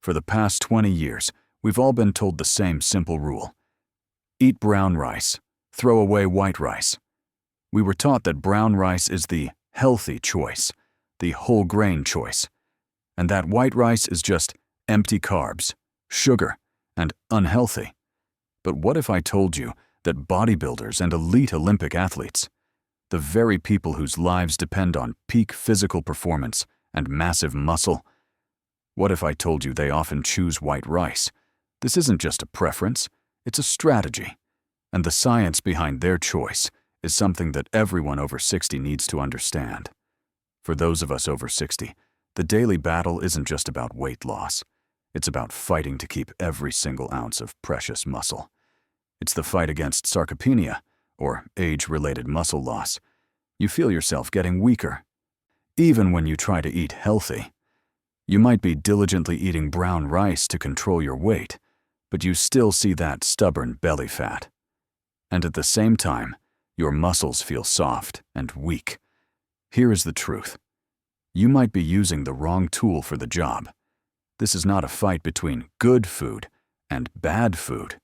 For the past 20 years, we've all been told the same simple rule. Eat brown rice, throw away white rice. We were taught that brown rice is the healthy choice, the whole grain choice, and that white rice is just empty carbs, sugar, and unhealthy. But what if I told you that bodybuilders and elite Olympic athletes, the very people whose lives depend on peak physical performance and massive muscle, what if I told you they often choose white rice? This isn't just a preference, it's a strategy. And the science behind their choice is something that everyone over 60 needs to understand. For those of us over 60, the daily battle isn't just about weight loss. It's about fighting to keep every single ounce of precious muscle. It's the fight against sarcopenia, or age-related muscle loss. You feel yourself getting weaker, even when you try to eat healthy. You might be diligently eating brown rice to control your weight, but you still see that stubborn belly fat. And at the same time, your muscles feel soft and weak. Here is the truth. You might be using the wrong tool for the job. This is not a fight between good food and bad food.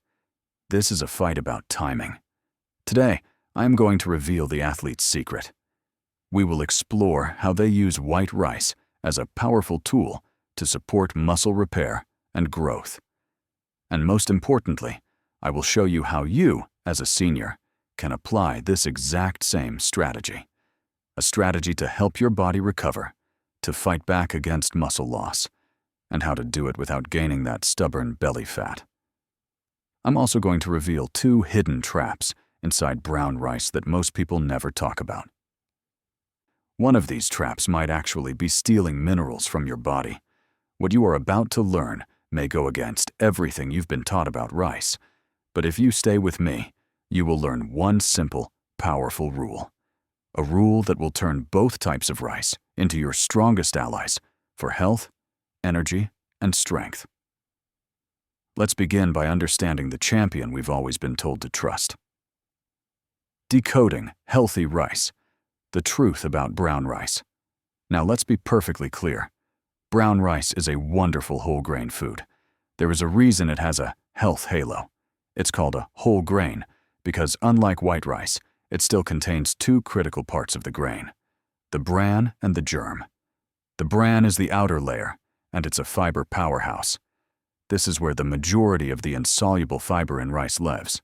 This is a fight about timing. Today, I am going to reveal the athlete's secret. We will explore how they use white rice as a powerful tool to support muscle repair and growth. And most importantly, I will show you how you, as a senior, can apply this exact same strategy. A strategy to help your body recover, to fight back against muscle loss, and how to do it without gaining that stubborn belly fat. I'm also going to reveal 2 hidden traps inside brown rice that most people never talk about. One of these traps might actually be stealing minerals from your body. What you are about to learn may go against everything you've been taught about rice, but if you stay with me, you will learn one simple, powerful rule. A rule that will turn both types of rice into your strongest allies for health, energy, and strength. Let's begin by understanding the champion we've always been told to trust. Decoding healthy rice. The truth about brown rice. Now let's be perfectly clear. Brown rice is a wonderful whole grain food. There is a reason it has a health halo. It's called a whole grain because, unlike white rice, it still contains 2 critical parts of the grain: the bran and the germ. The bran is the outer layer, and it's a fiber powerhouse. This is where the majority of the insoluble fiber in rice lives.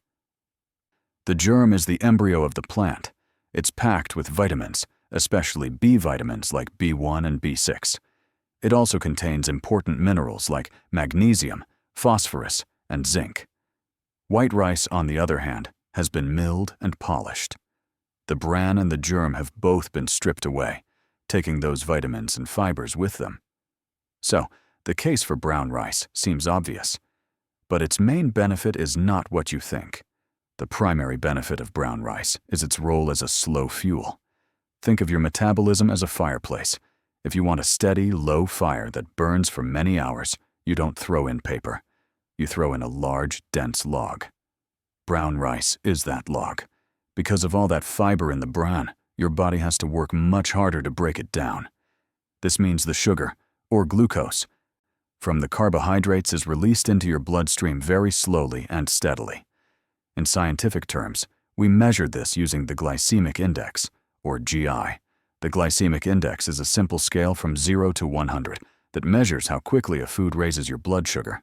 The germ is the embryo of the plant. It's packed with vitamins, especially B vitamins like B1 and B6. It also contains important minerals like magnesium, phosphorus, and zinc. White rice, on the other hand, has been milled and polished. The bran and the germ have both been stripped away, taking those vitamins and fibers with them. So, the case for brown rice seems obvious, but its main benefit is not what you think. The primary benefit of brown rice is its role as a slow fuel. Think of your metabolism as a fireplace. If you want a steady, low fire that burns for many hours, you don't throw in paper. You throw in a large, dense log. Brown rice is that log. Because of all that fiber in the bran, your body has to work much harder to break it down. This means the sugar, or glucose, from the carbohydrates is released into your bloodstream very slowly and steadily. In scientific terms, we measured this using the glycemic index, or GI. The glycemic index is a simple scale from 0 to 100 that measures how quickly a food raises your blood sugar.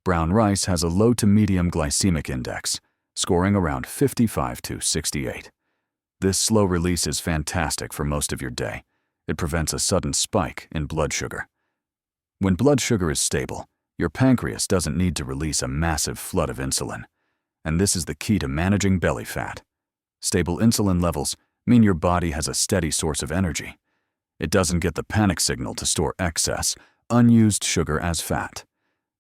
Brown rice has a low to medium glycemic index, scoring around 55 to 68. This slow release is fantastic for most of your day. It prevents a sudden spike in blood sugar. When blood sugar is stable, your pancreas doesn't need to release a massive flood of insulin. And this is the key to managing belly fat. Stable insulin levels mean your body has a steady source of energy. It doesn't get the panic signal to store excess, unused sugar as fat.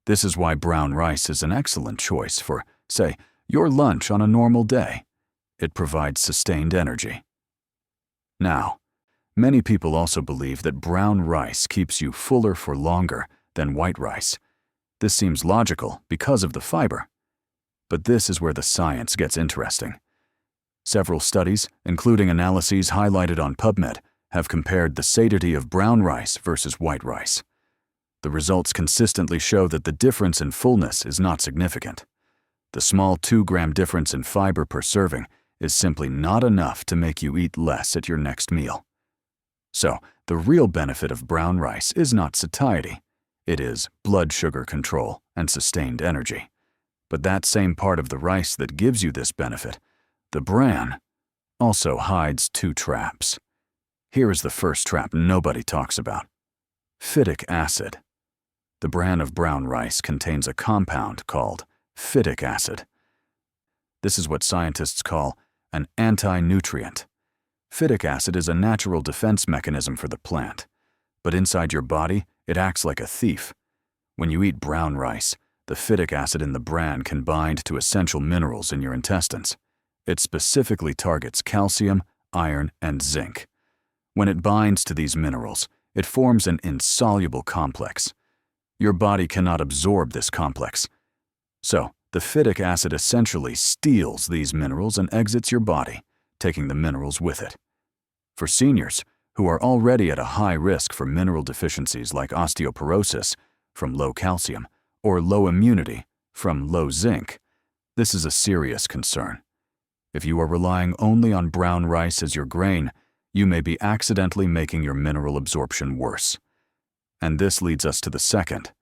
This is why brown rice is an excellent choice for, say, your lunch on a normal day. It provides sustained energy. Now, many people also believe that brown rice keeps you fuller for longer than white rice. This seems logical because of the fiber. But this is where the science gets interesting. Several studies, including analyses highlighted on PubMed, have compared the satiety of brown rice versus white rice. The results consistently show that the difference in fullness is not significant. The small 2-gram difference in fiber per serving is simply not enough to make you eat less at your next meal. So, the real benefit of brown rice is not satiety. It is blood sugar control and sustained energy. But that same part of the rice that gives you this benefit, the bran, also hides 2 traps. Here is the first trap nobody talks about: phytic acid. The bran of brown rice contains a compound called phytic acid. This is what scientists call an anti-nutrient. Phytic acid is a natural defense mechanism for the plant, but inside your body, it acts like a thief. When you eat brown rice, the phytic acid in the bran can bind to essential minerals in your intestines. It specifically targets calcium, iron, and zinc. When it binds to these minerals, it forms an insoluble complex. Your body cannot absorb this complex. So, the phytic acid essentially steals these minerals and exits your body, taking the minerals with it. For seniors, who are already at a high risk for mineral deficiencies like osteoporosis from low calcium or low immunity from low zinc, this is a serious concern. If you are relying only on brown rice as your grain, you may be accidentally making your mineral absorption worse. And this leads us to the second,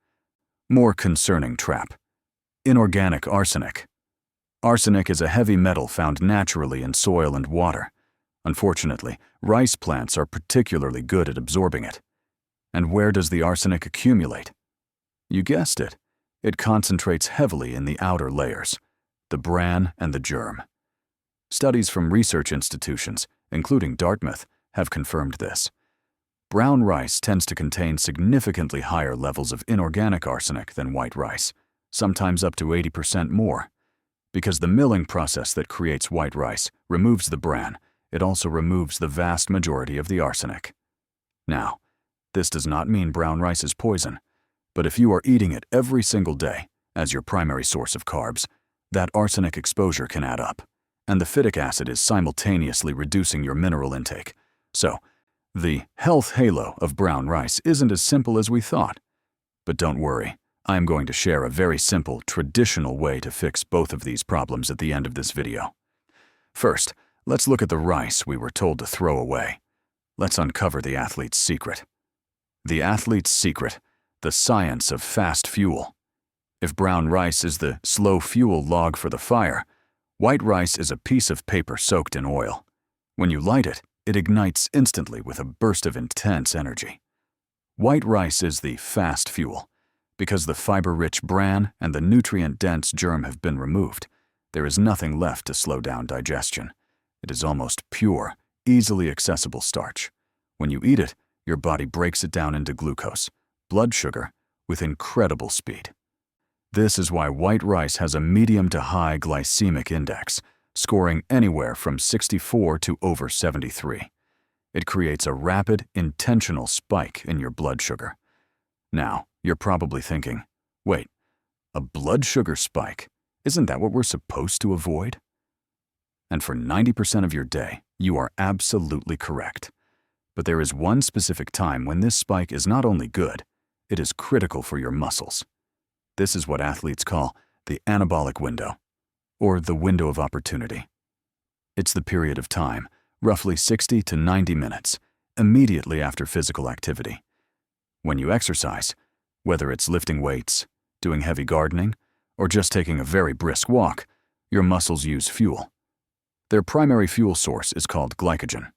more concerning trap: inorganic arsenic. Arsenic is a heavy metal found naturally in soil and water. Unfortunately, rice plants are particularly good at absorbing it. And where does the arsenic accumulate? You guessed it. It concentrates heavily in the outer layers, the bran and the germ. Studies from research institutions, including Dartmouth, have confirmed this. Brown rice tends to contain significantly higher levels of inorganic arsenic than white rice, sometimes up to 80% more. Because the milling process that creates white rice removes the bran, it also removes the vast majority of the arsenic. Now, this does not mean brown rice is poison, but if you are eating it every single day as your primary source of carbs, that arsenic exposure can add up, and the phytic acid is simultaneously reducing your mineral intake. So, the health halo of brown rice isn't as simple as we thought. But don't worry, I am going to share a very simple, traditional way to fix both of these problems at the end of this video. First, let's look at the rice we were told to throw away. Let's uncover the athlete's secret. The athlete's secret, the science of fast fuel. If brown rice is the slow fuel log for the fire, white rice is a piece of paper soaked in oil. When you light it, it ignites instantly with a burst of intense energy. White rice is the fast fuel. Because the fiber-rich bran and the nutrient-dense germ have been removed, there is nothing left to slow down digestion. It is almost pure, easily accessible starch. When you eat it, your body breaks it down into glucose, blood sugar, with incredible speed. This is why white rice has a medium to high glycemic index, scoring anywhere from 64 to over 73. It creates a rapid, intentional spike in your blood sugar. Now, you're probably thinking, wait, a blood sugar spike? Isn't that what we're supposed to avoid? And for 90% of your day, you are absolutely correct. But there is one specific time when this spike is not only good, it is critical for your muscles. This is what athletes call the anabolic window, or the window of opportunity. It's the period of time, roughly 60 to 90 minutes, immediately after physical activity. When you exercise, whether it's lifting weights, doing heavy gardening, or just taking a very brisk walk, your muscles use fuel. Their primary fuel source is called glycogen.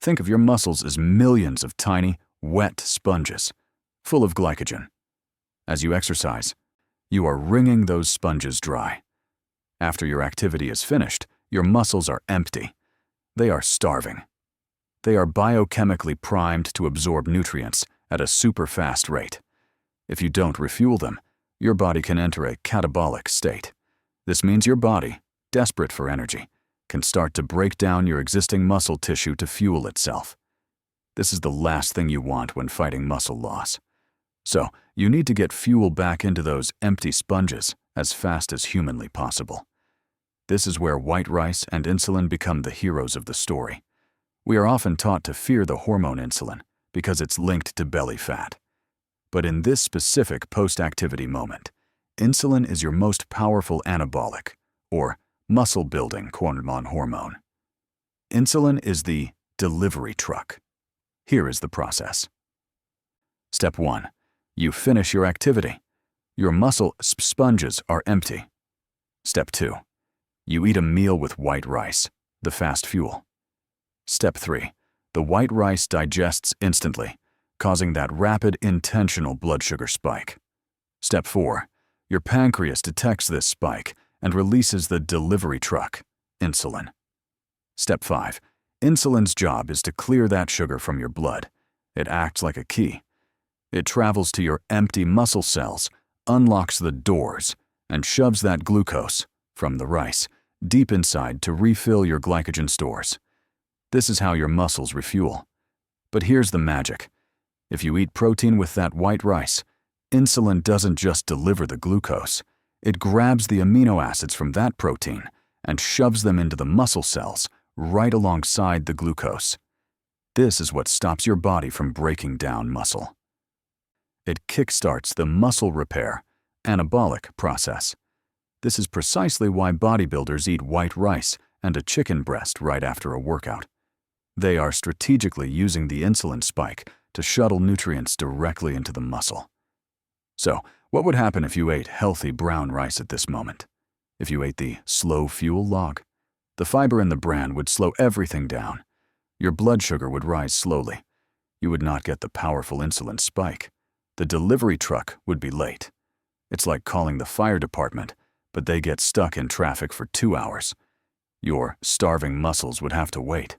Think of your muscles as millions of tiny, wet sponges, full of glycogen. As you exercise, you are wringing those sponges dry. After your activity is finished, your muscles are empty. They are starving. They are biochemically primed to absorb nutrients at a super fast rate. If you don't refuel them, your body can enter a catabolic state. This means your body, desperate for energy, can start to break down your existing muscle tissue to fuel itself. This is the last thing you want when fighting muscle loss. So, you need to get fuel back into those empty sponges as fast as humanly possible. This is where white rice and insulin become the heroes of the story. We are often taught to fear the hormone insulin because it's linked to belly fat. But in this specific post-activity moment, insulin is your most powerful anabolic, or muscle-building hormone. Insulin is the delivery truck. Here is the process. Step 1. You finish your activity. Your muscle sponges are empty. Step 2. You eat a meal with white rice, the fast fuel. Step 3. The white rice digests instantly, causing that rapid, intentional blood sugar spike. Step 4. Your pancreas detects this spike and releases the delivery truck, insulin. Step 5. Insulin's job is to clear that sugar from your blood. It acts like a key. It travels to your empty muscle cells, unlocks the doors, and shoves that glucose, from the rice, deep inside to refill your glycogen stores. This is how your muscles refuel. But here's the magic. If you eat protein with that white rice, insulin doesn't just deliver the glucose. It grabs the amino acids from that protein and shoves them into the muscle cells right alongside the glucose. This is what stops your body from breaking down muscle. It kickstarts the muscle repair, anabolic process. This is precisely why bodybuilders eat white rice and a chicken breast right after a workout. They are strategically using the insulin spike to shuttle nutrients directly into the muscle. So, what would happen if you ate healthy brown rice at this moment? If you ate the slow fuel log? The fiber in the bran would slow everything down. Your blood sugar would rise slowly. You would not get the powerful insulin spike. The delivery truck would be late. It's like calling the fire department, but they get stuck in traffic for 2 hours. Your starving muscles would have to wait.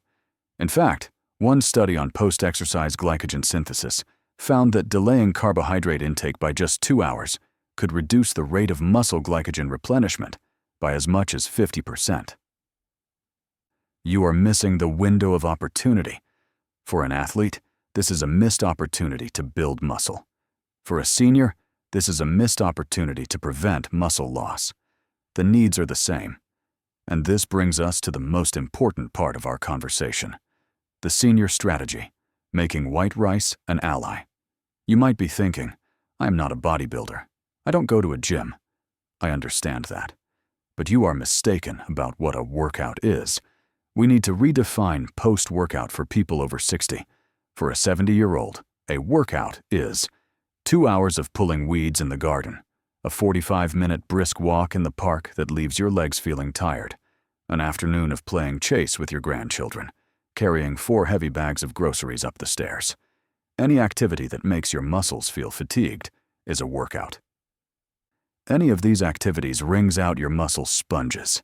In fact, one study on post-exercise glycogen synthesis found that delaying carbohydrate intake by just 2 hours could reduce the rate of muscle glycogen replenishment by as much as 50%. You are missing the window of opportunity. For an athlete, this is a missed opportunity to build muscle. For a senior, this is a missed opportunity to prevent muscle loss. The needs are the same. And this brings us to the most important part of our conversation. The senior strategy, making white rice an ally. You might be thinking, I am not a bodybuilder. I don't go to a gym. I understand that. But you are mistaken about what a workout is. We need to redefine post-workout for people over 60. For a 70-year-old, a workout is 2 hours of pulling weeds in the garden, a 45-minute brisk walk in the park that leaves your legs feeling tired, an afternoon of playing chase with your grandchildren, carrying 4 heavy bags of groceries up the stairs. Any activity that makes your muscles feel fatigued is a workout. Any of these activities wrings out your muscle sponges,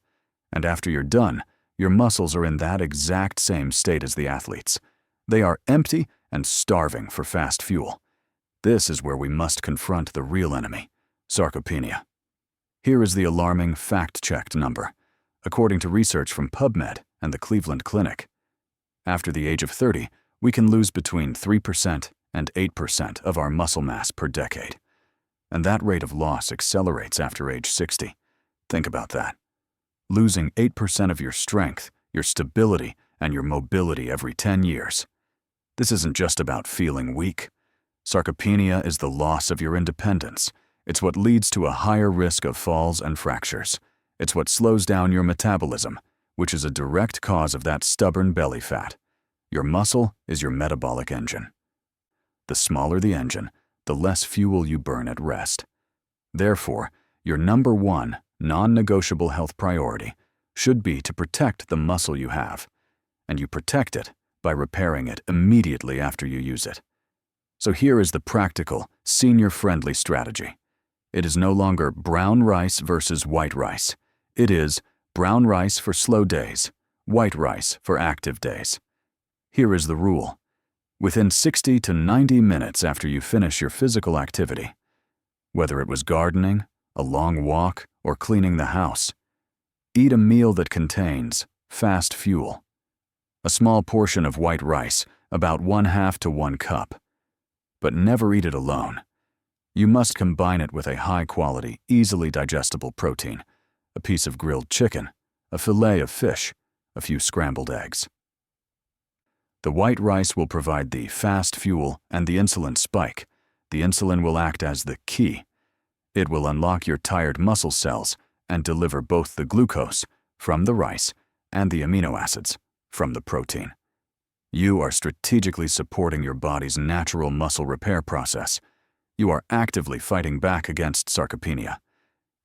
and after you're done, your muscles are in that exact same state as the athletes. They are empty and starving for fast fuel. This is where we must confront the real enemy, sarcopenia. Here is the alarming fact-checked number, according to research from PubMed and the Cleveland Clinic. After the age of 30, we can lose between 3% and 8% of our muscle mass per decade. And that rate of loss accelerates after age 60. Think about that. Losing 8% of your strength, your stability, and your mobility every 10 years. This isn't just about feeling weak. Sarcopenia is the loss of your independence. It's what leads to a higher risk of falls and fractures. It's what slows down your metabolism, which is a direct cause of that stubborn belly fat. Your muscle is your metabolic engine. The smaller the engine, the less fuel you burn at rest. Therefore, your number one non-negotiable health priority should be to protect the muscle you have, and you protect it by repairing it immediately after you use it. So here is the practical, senior-friendly strategy. It is no longer brown rice versus white rice. It is brown rice for slow days, white rice for active days. Here is the rule. Within 60 to 90 minutes after you finish your physical activity, whether it was gardening, a long walk, or cleaning the house, eat a meal that contains fast fuel. A small portion of white rice, about 1/2 to 1 cup. But never eat it alone. You must combine it with a high-quality, easily digestible protein, a piece of grilled chicken, a fillet of fish, a few scrambled eggs. The white rice will provide the fast fuel and the insulin spike, the insulin will act as the key. It will unlock your tired muscle cells and deliver both the glucose from the rice and the amino acids from the protein. You are strategically supporting your body's natural muscle repair process. You are actively fighting back against sarcopenia,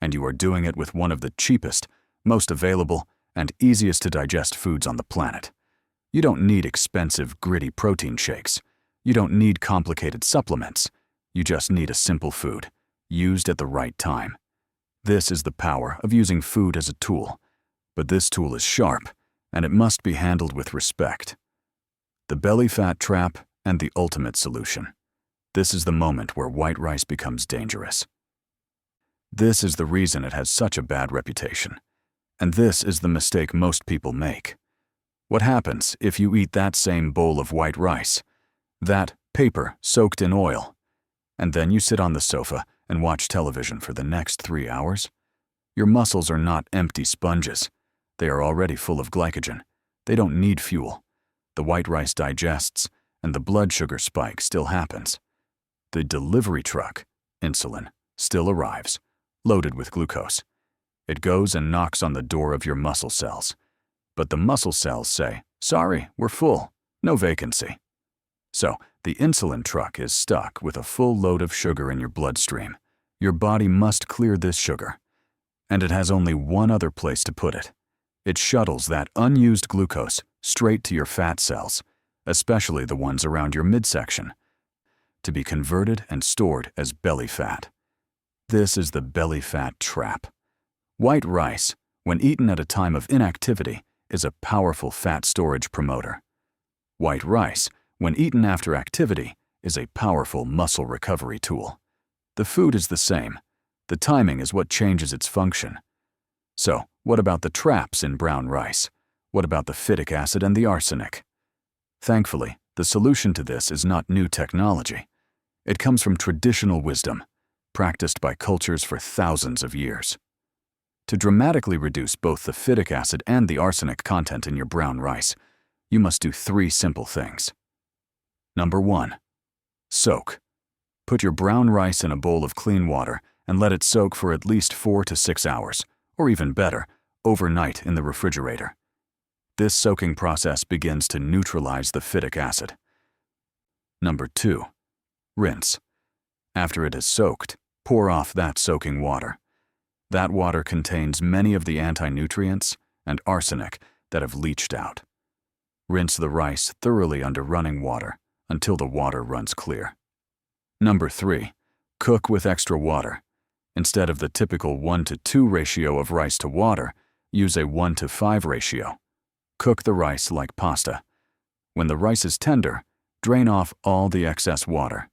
and you are doing it with one of the cheapest, most available, and easiest to digest foods on the planet. You don't need expensive, gritty protein shakes. You don't need complicated supplements. You just need a simple food, used at the right time. This is the power of using food as a tool. But this tool is sharp, and it must be handled with respect. The belly fat trap and the ultimate solution. This is the moment where white rice becomes dangerous. This is the reason it has such a bad reputation. And this is the mistake most people make. What happens if you eat that same bowl of white rice, that paper soaked in oil, and then you sit on the sofa and watch television for the next 3 hours? Your muscles are not empty sponges. They are already full of glycogen. They don't need fuel. The white rice digests, and the blood sugar spike still happens. The delivery truck, insulin, still arrives, loaded with glucose. It goes and knocks on the door of your muscle cells. But the muscle cells say, "Sorry, we're full, no vacancy." So, the insulin truck is stuck with a full load of sugar in your bloodstream. Your body must clear this sugar. And it has only one other place to put it. It shuttles that unused glucose straight to your fat cells, especially the ones around your midsection, to be converted and stored as belly fat. This is the belly fat trap. White rice, when eaten at a time of inactivity, is a powerful fat storage promoter. White rice, when eaten after activity, is a powerful muscle recovery tool. The food is the same. The timing is what changes its function. So, what about the traps in brown rice? What about the phytic acid and the arsenic? Thankfully, the solution to this is not new technology. It comes from traditional wisdom, practiced by cultures for thousands of years. To dramatically reduce both the phytic acid and the arsenic content in your brown rice, you must do 3 simple things. Number 1. Soak. Put your brown rice in a bowl of clean water and let it soak for at least 4 to 6 hours, or even better, overnight in the refrigerator. This soaking process begins to neutralize the phytic acid. Number 2. Rinse. After it is soaked, pour off that soaking water. That water contains many of the anti-nutrients and arsenic that have leached out. Rinse the rice thoroughly under running water until the water runs clear. Number 3. Cook with extra water. Instead of the typical 1:2 ratio of rice to water, use a 1:5 ratio. Cook the rice like pasta. When the rice is tender, drain off all the excess water.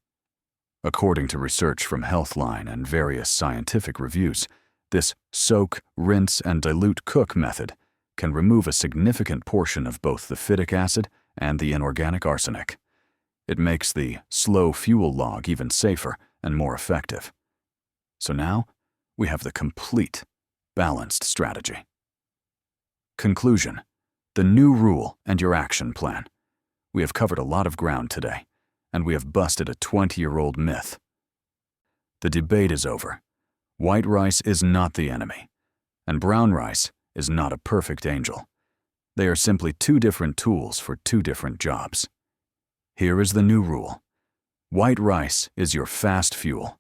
According to research from Healthline and various scientific reviews, this soak, rinse, and dilute cook method can remove a significant portion of both the phytic acid and the inorganic arsenic. It makes the slow fuel log even safer and more effective. So now, we have the complete, balanced strategy. Conclusion: the new rule and your action plan. We have covered a lot of ground today, and we have busted a 20-year-old myth. The debate is over. White rice is not the enemy, and brown rice is not a perfect angel. They are simply 2 different tools for 2 different jobs. Here is the new rule. White rice is your fast fuel.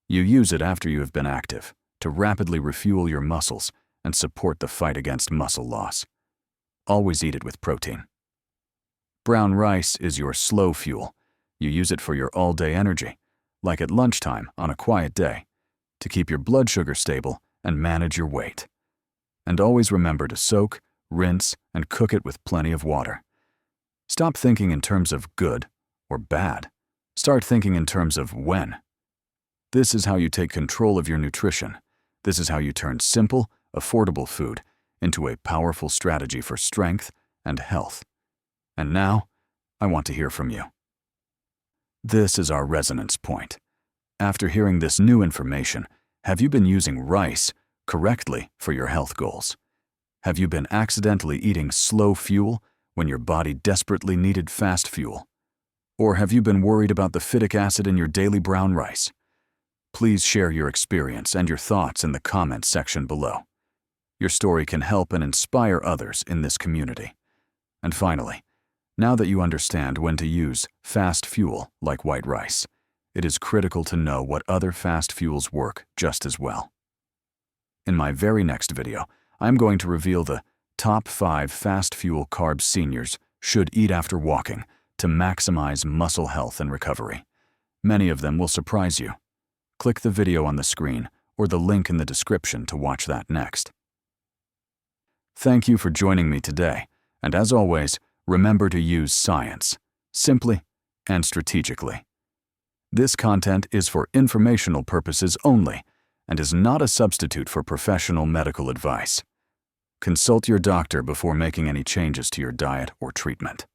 You use it after you have been active, to rapidly refuel your muscles and support the fight against muscle loss. Always eat it with protein. Brown rice is your slow fuel. You use it for your all-day energy, like at lunchtime on a quiet day, to keep your blood sugar stable and manage your weight. And always remember to soak, rinse, and cook it with plenty of water. Stop thinking in terms of good or bad. Start thinking in terms of when. This is how you take control of your nutrition. This is how you turn simple, affordable food into a powerful strategy for strength and health. And now, I want to hear from you. This is our resonance point. After hearing this new information, have you been using rice correctly for your health goals? Have you been accidentally eating slow fuel when your body desperately needed fast fuel? Or have you been worried about the phytic acid in your daily brown rice? Please share your experience and your thoughts in the comments section below. Your story can help and inspire others in this community. And finally, now that you understand when to use fast fuel like white rice, it is critical to know what other fast fuels work just as well. In my very next video, I'm going to reveal the top 5 fast fuel carbs seniors should eat after walking to maximize muscle health and recovery. Many of them will surprise you. Click the video on the screen or the link in the description to watch that next. Thank you for joining me today, and as always, remember to use science, simply and strategically. This content is for informational purposes only and is not a substitute for professional medical advice. Consult your doctor before making any changes to your diet or treatment.